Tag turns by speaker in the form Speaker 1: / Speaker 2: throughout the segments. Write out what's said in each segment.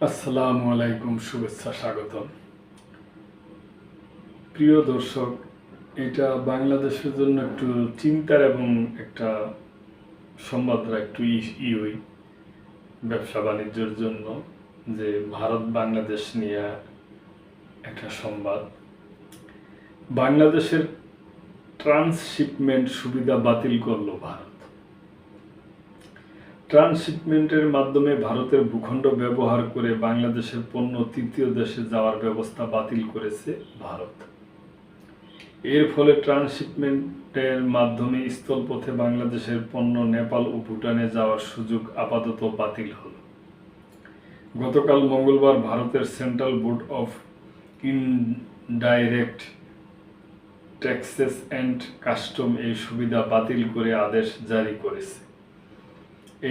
Speaker 1: আসসালামু আলাইকুম, শুভেচ্ছা, স্বাগতম। প্রিয় দর্শক, এটা বাংলাদেশের জন্য একটু চিন্তার এবং একটা সংবাদটা একটু ইউই ব্যবসা বাণিজ্যের জন্য, যে ভারত বাংলাদেশ নিয়ে একটা সংবাদ। বাংলাদেশের ট্রান্সশিপমেন্ট সুবিধা বাতিল করলো ভারত। ট্রান্সশিপমেন্টের মাধ্যমে ভারতের ভূখণ্ড ব্যবহার করে বাংলাদেশের পণ্য তৃতীয় দেশে যাওয়ার ব্যবস্থা বাতিল করেছে ভারত। এর ফলে ট্রান্সশিপমেন্টের মাধ্যমে স্থলপথে বাংলাদেশের পণ্য নেপাল ও ভুটানে যাওয়ার সুযোগ আপাতত বাতিল হল। গতকাল মঙ্গলবার ভারতের central board of indirect taxes and custom এই সুবিধা বাতিল করে আদেশ জারি করেছে।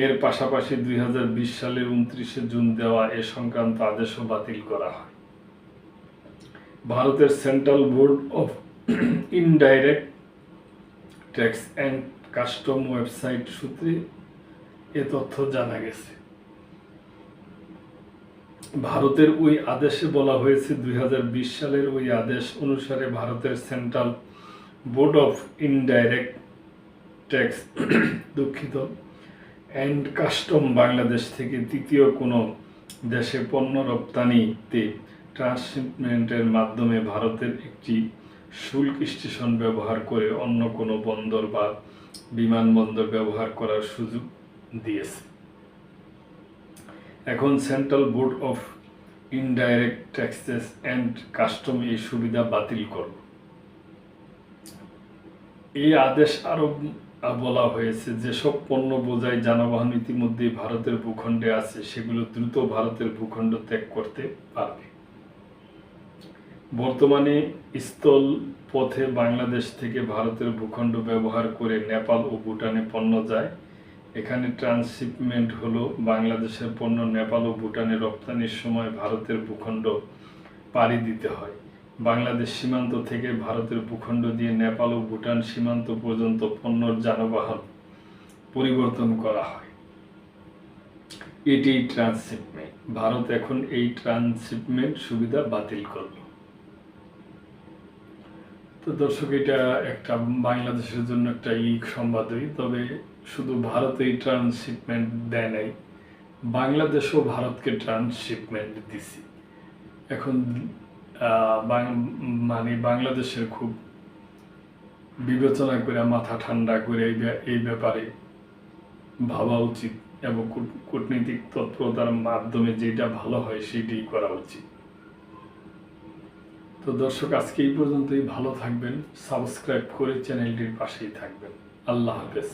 Speaker 1: এর পাশাপাশি 2020 সালের 29 জুন দেওয়া এ সংক্রান্ত আদেশও বাতিল করা হয়। ভারতের central board of indirect tax and custom website সূত্রে এ তথ্য জানা গেছে। ভারতের ওই আদেশে বলা হয়েছে 2020 সালের ওই আদেশ অনুসারে ভারতের central board of indirect tax and custom Bangladesh থেকে তৃতীয় কোনো দেশে পণ্য রপ্তানিতে ট্রান্সশিপমেন্টের মাধ্যমে ভারতের একটি শুল্ক স্টেশন ব্যবহার করে অন্য কোনো বন্দর বা বিমানবন্দর ব্যবহার করার সুযোগ দিয়েছে। এখন central board of indirect taxes and custom এই সুবিধা বাতিল করল। এই আদেশ আরও বলা হয়েছে, যেসব পণ্য বোঝাই যানবাহন ইতিমধ্যেই ভারতের ভূখণ্ডে আছে সেগুলো দ্রুত ভারতের ভূখণ্ড ত্যাগ করতে পারবে। বর্তমানে স্থল পথে বাংলাদেশ থেকে ভারতের ভূখণ্ড ব্যবহার করে নেপাল ও ভুটানে পণ্য যায়। এখানে ট্রান্সশিপমেন্ট হলো বাংলাদেশের পণ্য নেপাল ও ভুটানে রপ্তানির সময় ভারতের ভূখণ্ড পাড়ি দিতে হয়। বাংলাদেশ সীমান্ত থেকে ভারতের ভূখণ্ড দিয়ে নেপাল ও ভুটান সীমান্ত পর্যন্ত পণ্যর যানবাহন পরিবর্তন করা হয়। এটি ট্রান্সশিপমেন্ট। ভারত এখন এই ট্রান্সশিপমেন্ট সুবিধা বাতিল করল। তো দর্শক, এটা একটা বাংলাদেশের জন্য একটা সংবাদই। তবে শুধু ভারত এই ট্রান্সশিপমেন্ট দেয় নাই, বাংলাদেশও ভারতকে ট্রান্সশিপমেন্ট দিছে। এখন মানে বাংলাদেশের খুব বিবেচনা করে, মাথা ঠান্ডা করে এই ব্যাপারে ভাবা উচিত এবং কূটনৈতিক তৎপরতার মাধ্যমে যেটা ভালো হয় সেটাই করা উচিত। তো দর্শক, আজকে এই পর্যন্তই। ভালো থাকবেন, সাবস্ক্রাইব করে চ্যানেলটির পাশেই থাকবেন। আল্লাহ হাফেজ।